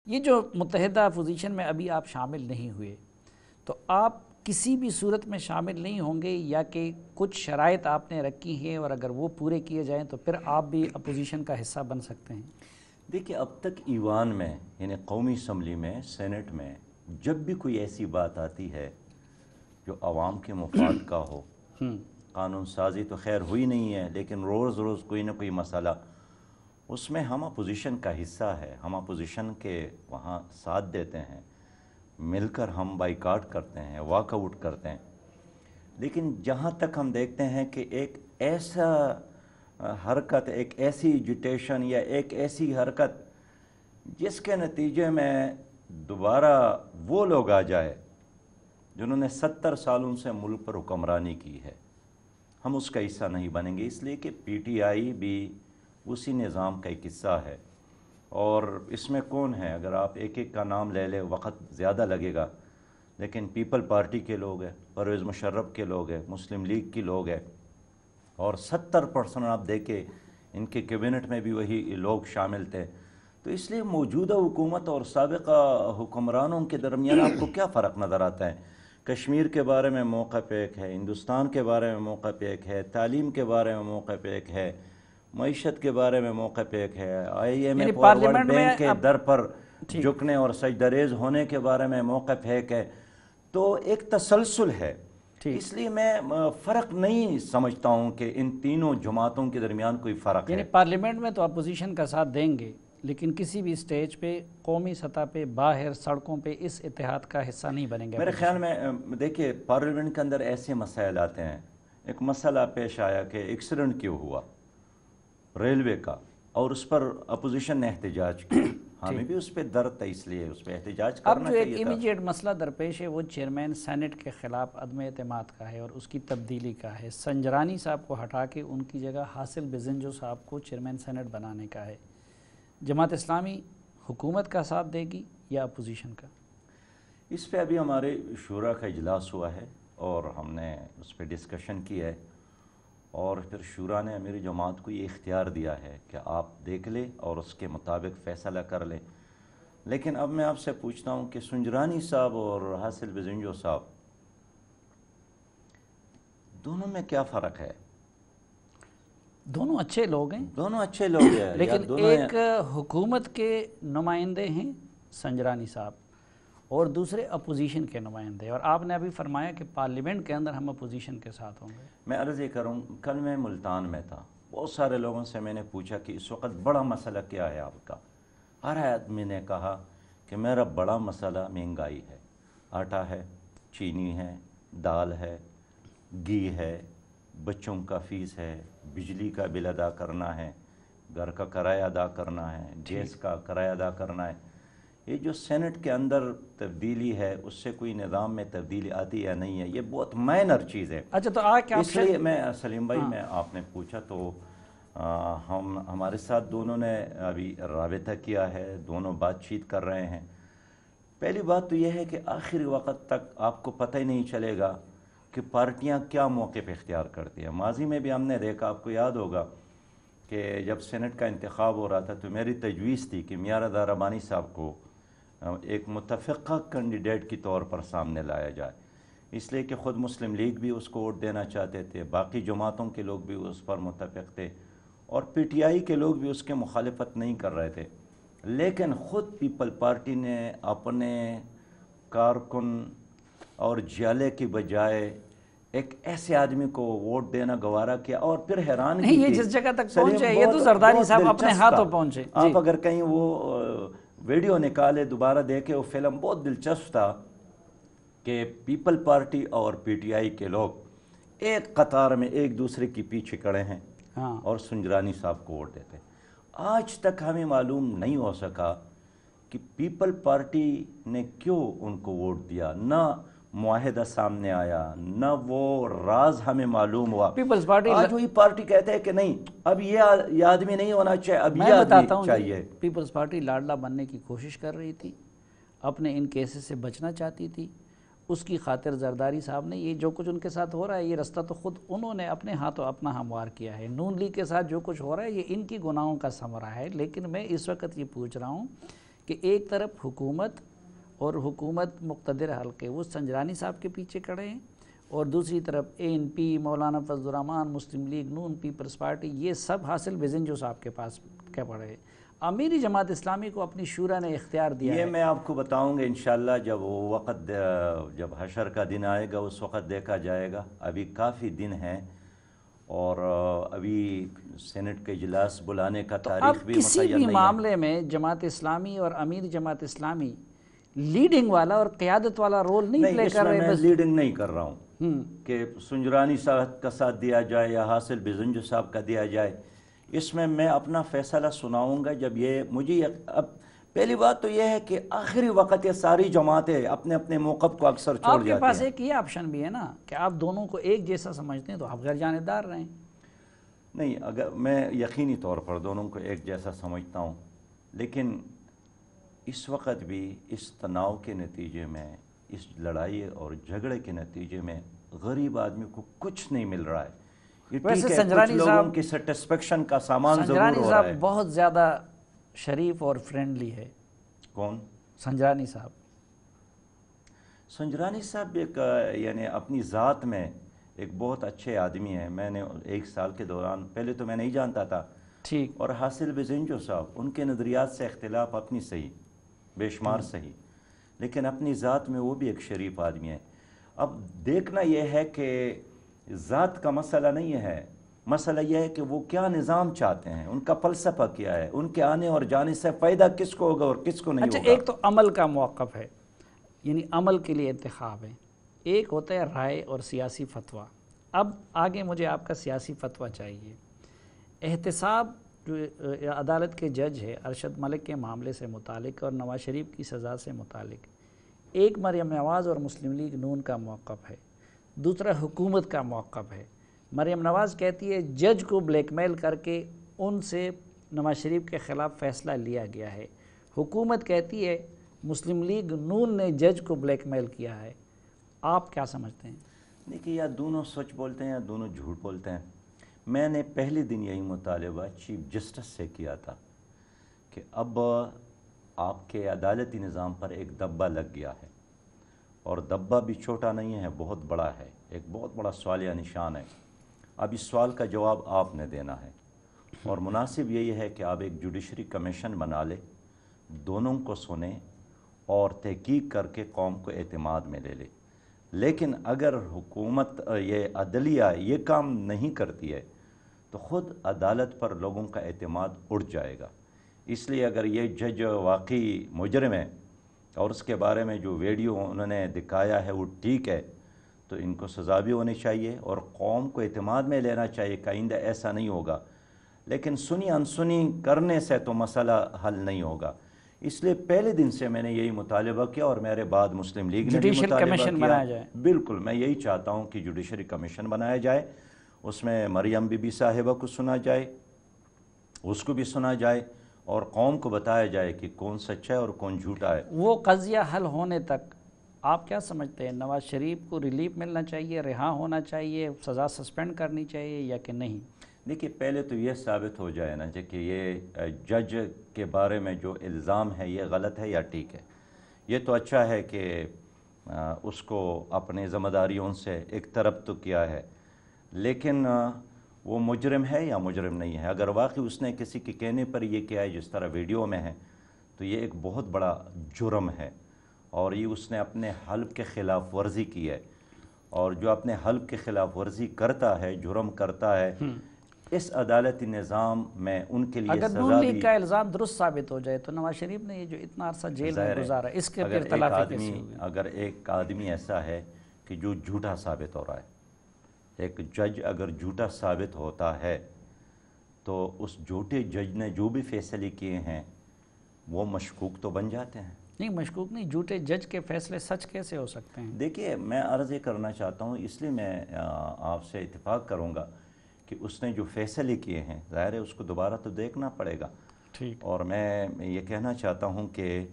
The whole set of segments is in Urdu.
یہ جو متحدہ اپوزیشن میں ابھی آپ شامل نہیں ہوئے، تو آپ کسی بھی صورت میں شامل نہیں ہوں گے، یا کہ کچھ شرائط آپ نے رکھی ہیں اور اگر وہ پورے کیے جائیں تو پھر آپ بھی اپوزیشن کا حصہ بن سکتے ہیں؟ دیکھیے، اب تک ایوان میں یعنی قومی اسمبلی میں، سینٹ میں جب بھی کوئی ایسی بات آتی ہے جو عوام کے مفاد کا ہو، قانون سازی تو خیر ہوئی نہیں ہے، لیکن روز روز کوئی نہ کوئی مسئلہ، اس میں ہم اپوزیشن کا حصہ ہے، ہم اپوزیشن کے وہاں ساتھ دیتے ہیں، مل کر ہم بائیکاٹ کرتے ہیں، واک آؤٹ کرتے ہیں۔ لیکن جہاں تک ہم دیکھتے ہیں کہ ایک ایسا حرکت، ایک ایسی ایجیٹیشن یا ایک ایسی حرکت جس کے نتیجے میں دوبارہ وہ لوگ آ جائے جنہوں نے 70 سالوں سے ملک پر حکمرانی کی ہے، ہم اس کا حصہ نہیں بنیں گے، اس لیے کہ پی ٹی آئی بھی اسی نظام کا ایک حصہ ہے۔ اور اس میں کون ہے، اگر آپ ایک ایک کا نام لے لیں وقت زیادہ لگے گا، لیکن پیپل پارٹی کے لوگ ہیں، پرویز مشرف کے لوگ ہیں، مسلم لیگ کی لوگ ہیں، اور 70% آپ دیکھیں ان کے کیبنٹ میں بھی وہی لوگ شامل تھے۔ تو اس لیے موجودہ حکومت اور سابقہ حکمرانوں کے درمیان آپ کو کیا فرق نظر آتا ہے؟ کشمیر کے بارے میں موقع پہ ایک ہے، ہندوستان کے بارے میں موقع پہ ایک ہے، تعلیم کے بارے میں موقع پہ ایک ہے، معیشت کے بارے میں موقع پہ ایک ہے، آئی ایم یعنی ایف اور ورلڈ پارلیمنٹ میں بینک کے در پر جھکنے اور سجدریز ہونے کے بارے میں موقع پہ ایک ہے۔ تو ایک تسلسل ہے، اس لیے میں فرق نہیں سمجھتا ہوں کہ ان تینوں جماعتوں کے درمیان کوئی فرق یعنی ہے۔ پارلیمنٹ میں تو اپوزیشن کا ساتھ دیں گے، لیکن کسی بھی سٹیج پہ، قومی سطح پہ، باہر سڑکوں پہ اس اتحاد کا حصہ نہیں بنیں گے۔ میرے خیال میں دیکھیے، پارلیمنٹ کے اندر ایسے مسائل آتے ہیں، ایک مسئلہ پیش آیا کہ ایکسیڈنٹ کیوں ہوا ریلوے کا، اور اس پر اپوزیشن نے احتجاج کیا، ہمیں بھی اس پہ درد تھا، اس لیے اس پہ احتجاج اب کرنا جو ایک چاہیے تھا۔ امیجیٹ مسئلہ درپیش ہے وہ چیئرمین سینٹ کے خلاف عدم اعتماد کا ہے اور اس کی تبدیلی کا ہے۔ سنجرانی صاحب کو ہٹا کے ان کی جگہ حاصل بزنجو صاحب کو چیئرمین سینٹ بنانے کا ہے۔ جماعت اسلامی حکومت کا ساتھ دے گی یا اپوزیشن کا؟ اس پہ ابھی ہمارے شورا کا اجلاس ہوا ہے اور ہم نے اس پہ ڈسکشن کی ہے، اور پھر شورا نے امیر جماعت کو یہ اختیار دیا ہے کہ آپ دیکھ لیں اور اس کے مطابق فیصلہ کر لیں۔ لیکن اب میں آپ سے پوچھتا ہوں کہ سنجرانی صاحب اور حاصل بزنجو صاحب دونوں میں کیا فرق ہے؟ دونوں اچھے لوگ ہیں، دونوں اچھے لوگ ہیں، لیکن ایک حکومت کے نمائندے ہیں سنجرانی صاحب اور دوسرے اپوزیشن کے نمائندے، اور آپ نے ابھی فرمایا کہ پارلیمنٹ کے اندر ہم اپوزیشن کے ساتھ ہوں گے۔ میں عرض یہ کروں، کل میں ملتان میں تھا، بہت سارے لوگوں سے میں نے پوچھا کہ اس وقت بڑا مسئلہ کیا ہے آپ کا؟ ہر آدمی نے کہا کہ میرا بڑا مسئلہ مہنگائی ہے، آٹا ہے، چینی ہے، دال ہے، گھی ہے، بچوں کا فیس ہے، بجلی کا بل ادا کرنا ہے، گھر کا کرایہ ادا کرنا ہے، گیس کا کرایہ ادا کرنا ہے۔ یہ جو سینٹ کے اندر تبدیلی ہے، اس سے کوئی نظام میں تبدیلی آتی یا نہیں ہے، یہ بہت مائنر چیز ہے۔ اچھا، تو آج اس لیے میں سلیم بھائی، میں آپ نے پوچھا تو ہمارے ساتھ دونوں نے ابھی رابطہ کیا ہے، دونوں بات چیت کر رہے ہیں۔ پہلی بات تو یہ ہے کہ آخری وقت تک آپ کو پتہ ہی نہیں چلے گا کہ پارٹیاں کیا موقع پہ اختیار کرتی ہیں۔ ماضی میں بھی ہم نے دیکھا، آپ کو یاد ہوگا کہ جب سینٹ کا انتخاب ہو رہا تھا تو میری تجویز تھی کہ میاں رضا ربانی صاحب کو ایک متفقہ کینڈیڈیٹ کی طور پر سامنے لایا جائے، اس لیے کہ خود مسلم لیگ بھی اس کو ووٹ دینا چاہتے تھے، باقی جماعتوں کے لوگ بھی اس پر متفق تھے، اور پی ٹی آئی کے لوگ بھی اس کے مخالفت نہیں کر رہے تھے۔ لیکن خود پیپل پارٹی نے اپنے کارکن اور جالے کی بجائے ایک ایسے آدمی کو ووٹ دینا گوارا کیا، اور پھر حیران نہیں، یہ جس جگہ تک پہنچے یہ تو بہت زرداری صاحب اپنے دلچسپ ہاتھوں تھا۔ پہنچے۔ آپ اگر کہیں وہ ویڈیو نکالے دوبارہ دیکھے، وہ فلم بہت دلچسپ تھا کہ پیپل پارٹی اور پی ٹی آئی کے لوگ ایک قطار میں ایک دوسرے کی پیچھے کھڑے ہیں اور سنجرانی صاحب کو ووٹ دیتے۔ آج تک ہمیں معلوم نہیں ہو سکا کہ پیپل پارٹی نے کیوں ان کو ووٹ دیا، نہ معاہدہ سامنے آیا، نہ وہ راز ہمیں معلوم ہوا۔ پیپلز پارٹی، آج وہی پارٹی کہتے ہیں کہ نہیں، اب یہ آدمی نہیں ہونا چاہیے، اب یہ آدمی چاہیے۔ پیپلز پارٹی لاڈلا بننے کی کوشش کر رہی تھی، اپنے ان کیسز سے بچنا چاہتی تھی، اس کی خاطر زرداری صاحب نے یہ جو کچھ ان کے ساتھ ہو رہا ہے، یہ رستہ تو خود انہوں نے اپنے ہاتھوں اپنا ہموار کیا ہے۔ نون لیگ کے ساتھ جو کچھ ہو رہا ہے یہ ان کی گناہوں کا ثمرہ ہے۔ لیکن میں اس وقت یہ پوچھ رہا ہوں کہ ایک طرف حکومت اور حکومت مقتدر حلقے وہ سنجرانی صاحب کے پیچھے کھڑے ہیں، اور دوسری طرف ANP، مولانا فضل الرحمان، مسلم لیگ نون، پیپلز پارٹی، یہ سب حاصل بزنجو صاحب کے پاس کیا پڑے ہیں۔ امیری جماعت اسلامی کو اپنی شورا نے اختیار دیا ہے۔ یہ میں آپ کو بتاؤں گا انشاءاللہ جب وہ وقت، جب حشر کا دن آئے گا اس وقت دیکھا جائے گا۔ ابھی کافی دن ہیں اور ابھی سینٹ کے اجلاس بلانے کا تو اب تاریخ بھی کسی متعین بھی نہیں ہے۔ معاملے میں جماعت اسلامی اور امیر جماعت اسلامی لیڈنگ والا اور قیادت والا رول نہیں پلے اس کر میں رہے میں بس۔ لیڈنگ نہیں کر رہا ہوں کہ سنجرانی صاحب کا ساتھ دیا جائے یا حاصل بزنجو صاحب کا دیا جائے۔ اس میں اپنا فیصلہ سناؤں گا جب یہ مجھے اب پہلی بات تو یہ ہے کہ آخری وقت یہ ساری جماعتیں اپنے اپنے موقف کو اکثر چھوڑ آپ کے جاتے پاس ہیں۔ ایک یہ آپشن بھی ہے نا کہ آپ دونوں کو ایک جیسا سمجھتے ہیں تو آپ غیر جانبدار رہیں۔ نہیں، اگر میں یقینی طور پر دونوں کو ایک جیسا سمجھتا ہوں، لیکن اس وقت بھی اس تناؤ کے نتیجے میں، اس لڑائی اور جھگڑے کے نتیجے میں غریب آدمی کو کچھ نہیں مل رہا ہے۔ یہ ویسے ٹھیک ہے کچھ سنجرانی لوگوں صاحب کی سیٹسفیکشن کا سامان ضرور سنجرانی ہو صاحب رہا ہے۔ بہت زیادہ شریف اور فرینڈلی ہے۔ کون؟ سنجرانی صاحب۔ سنجرانی صاحب ایک یعنی اپنی ذات میں ایک بہت اچھے آدمی ہیں۔ میں نے 1 سال کے دوران، پہلے تو میں نہیں جانتا تھا، ٹھیک۔ اور حاصل بزنجو صاحب، ان کے نظریات سے اختلاف اپنی صحیح، بے شمار صحیح، لیکن اپنی ذات میں وہ بھی ایک شریف آدمی ہے۔ اب دیکھنا یہ ہے کہ ذات کا مسئلہ نہیں ہے، مسئلہ یہ ہے کہ وہ کیا نظام چاہتے ہیں، ان کا فلسفہ کیا ہے، ان کے آنے اور جانے سے فائدہ کس کو ہوگا اور کس کو نہیں اچھا، ہوگا۔ ایک تو عمل کا موقف ہے، یعنی عمل کے لیے انتخاب ہے، ایک ہوتا ہے رائے اور سیاسی فتویٰ۔ اب آگے مجھے آپ کا سیاسی فتویٰ چاہیے۔ احتساب جو عدالت کے جج ہے ارشد ملک کے معاملے سے متعلق اور نواز شریف کی سزا سے متعلق، ایک مریم نواز اور مسلم لیگ نون کا موقف ہے، دوسرا حکومت کا موقف ہے۔ مریم نواز کہتی ہے جج کو بلیک میل کر کے ان سے نواز شریف کے خلاف فیصلہ لیا گیا ہے۔ حکومت کہتی ہے مسلم لیگ نون نے جج کو بلیک میل کیا ہے۔ آپ کیا سمجھتے ہیں؟ دیکھیے، یا دونوں سچ بولتے ہیں یا دونوں جھوٹ بولتے ہیں۔ میں نے پہلے دن یہی مطالبہ چیف جسٹس سے کیا تھا کہ اب آپ کے عدالتی نظام پر ایک دبا لگ گیا ہے، اور دبا بھی چھوٹا نہیں ہے، بہت بڑا ہے، ایک بہت بڑا سوالیہ نشان ہے۔ اب اس سوال کا جواب آپ نے دینا ہے، اور مناسب یہی ہے کہ آپ ایک جوڈیشری کمیشن بنا لیں، دونوں کو سنیں اور تحقیق کر کے قوم کو اعتماد میں لے لے۔ لیکن اگر حکومت یہ عدلیہ یہ کام نہیں کرتی ہے تو خود عدالت پر لوگوں کا اعتماد اڑ جائے گا۔ اس لیے اگر یہ جج واقعی مجرم ہے اور اس کے بارے میں جو ویڈیو انہوں نے دکھایا ہے وہ ٹھیک ہے، تو ان کو سزا بھی ہونی چاہیے اور قوم کو اعتماد میں لینا چاہیے کہ آئندہ ایسا نہیں ہوگا۔ لیکن سنی انسنی کرنے سے تو مسئلہ حل نہیں ہوگا۔ اس لیے پہلے دن سے میں نے یہی مطالبہ کیا، اور میرے بعد مسلم لیگ نے بھی جوڈیشل مطالبہ کمیشن کیا۔ بنایا جائے۔ بالکل، میں یہی چاہتا ہوں کہ جوڈیشری کمیشن بنایا جائے، اس میں مریم بی بی صاحبہ کو سنا جائے، اس کو بھی سنا جائے، اور قوم کو بتایا جائے کہ کون سچا ہے اور کون جھوٹا ہے۔ وہ قضیہ حل ہونے تک آپ کیا سمجھتے ہیں؟ نواز شریف کو ریلیف ملنا چاہیے، رہا ہونا چاہیے، سزا سسپینڈ کرنی چاہیے یا کہ نہیں؟ دیکھیے، پہلے تو یہ ثابت ہو جائے نا کہ یہ جج کے بارے میں جو الزام ہے یہ غلط ہے یا ٹھیک ہے۔ یہ تو اچھا ہے کہ اس کو اپنے ذمہ داریوں سے ایک طرف تو کیا ہے، لیکن وہ مجرم ہے یا مجرم نہیں ہے؟ اگر واقعی اس نے کسی کے کہنے پر یہ کیا ہے جس طرح ویڈیو میں ہے، تو یہ ایک بہت بڑا جرم ہے، اور یہ اس نے اپنے حلف کے خلاف ورزی کی ہے، اور جو اپنے حلف کے خلاف ورزی کرتا ہے، جرم کرتا ہے، اس عدالتی نظام میں ان کے لیے اگر سزا نون بھی لیگ کا الزام درست ثابت ہو جائے تو نواز شریف نے یہ جو اتنا عرصہ جیل میں ظاہر ہے۔ گزارا، اس کے اگر پھر ایک تلافی آدمی کیسے ہوگی؟ اگر ایک آدمی ایسا ہے کہ جو جھوٹا ثابت ہو رہا ہے، ایک جج اگر جھوٹا ثابت ہوتا ہے تو اس جھوٹے جج نے جو بھی فیصلے کیے ہیں وہ مشکوک تو بن جاتے ہیں۔ نہیں، مشکوک نہیں، جھوٹے جج کے فیصلے سچ کیسے ہو سکتے ہیں؟ دیکھیے، میں عرض یہ کرنا چاہتا ہوں، اس لیے میں آپ سے اتفاق کروں گا کہ اس نے جو فیصلے کیے ہیں، ظاہر ہے اس کو دوبارہ تو دیکھنا پڑے گا۔ ٹھیک۔ اور میں یہ کہنا چاہتا ہوں کہ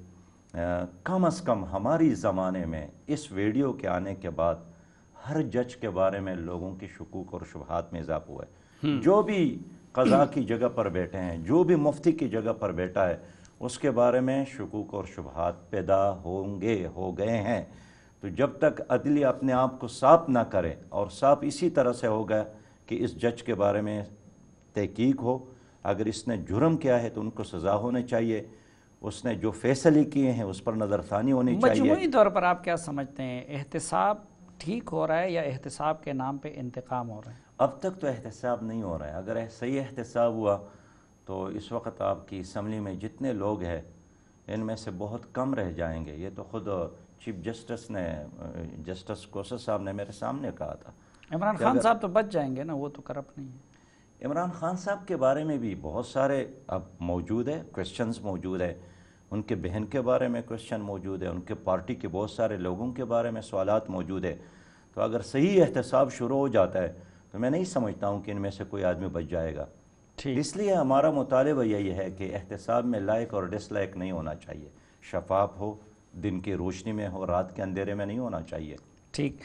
کم از کم ہماری زمانے میں اس ویڈیو کے آنے کے بعد ہر جج کے بارے میں لوگوں کی شکوک اور شبہات میں اضافہ ہوا ہے۔ جو بھی قضا کی جگہ پر بیٹھے ہیں، جو بھی مفتی کی جگہ پر بیٹھا ہے، اس کے بارے میں شکوک اور شبہات پیدا ہو گئے ہیں۔ تو جب تک عدلیہ اپنے آپ کو صاف نہ کرے، اور صاف اسی طرح سے ہوگا کہ اس جج کے بارے میں تحقیق ہو، اگر اس نے جرم کیا ہے تو ان کو سزا ہونے چاہیے، اس نے جو فیصلے کیے ہیں اس پر نظر ثانی ہونی چاہیے۔ مجموعی طور پر آپ کیا سمجھتے ہیں، احتساب ٹھیک ہو رہا ہے یا احتساب کے نام پہ انتقام ہو رہا ہے؟ اب تک تو احتساب نہیں ہو رہا ہے۔ اگر صحیح احتساب ہوا تو اس وقت آپ کی اسمبلی میں جتنے لوگ ہیں ان میں سے بہت کم رہ جائیں گے۔ یہ تو خود چیف جسٹس کوثر صاحب نے میرے سامنے کہا تھا۔ عمران خان صاحب تو بچ جائیں گے نا، وہ تو کرپٹ نہیں ہے۔ عمران خان صاحب کے بارے میں بھی بہت سارے اب موجود ہے، کویسچنز موجود ہے، ان کے بہن کے بارے میں کویسچن موجود ہے، ان کے پارٹی کے بہت سارے لوگوں کے بارے میں سوالات موجود ہے۔ تو اگر صحیح احتساب شروع ہو جاتا ہے تو میں نہیں سمجھتا ہوں کہ ان میں سے کوئی آدمی بچ جائے گا۔ اس لیے ہمارا مطالبہ یہی ہے کہ احتساب میں لائق اور ڈس لائق نہیں ہونا چاہیے، شفاف ہو، دن کی روشنی میں ہو، رات کے اندھیرے میں نہیں ہونا چاہیے۔ ٹھیک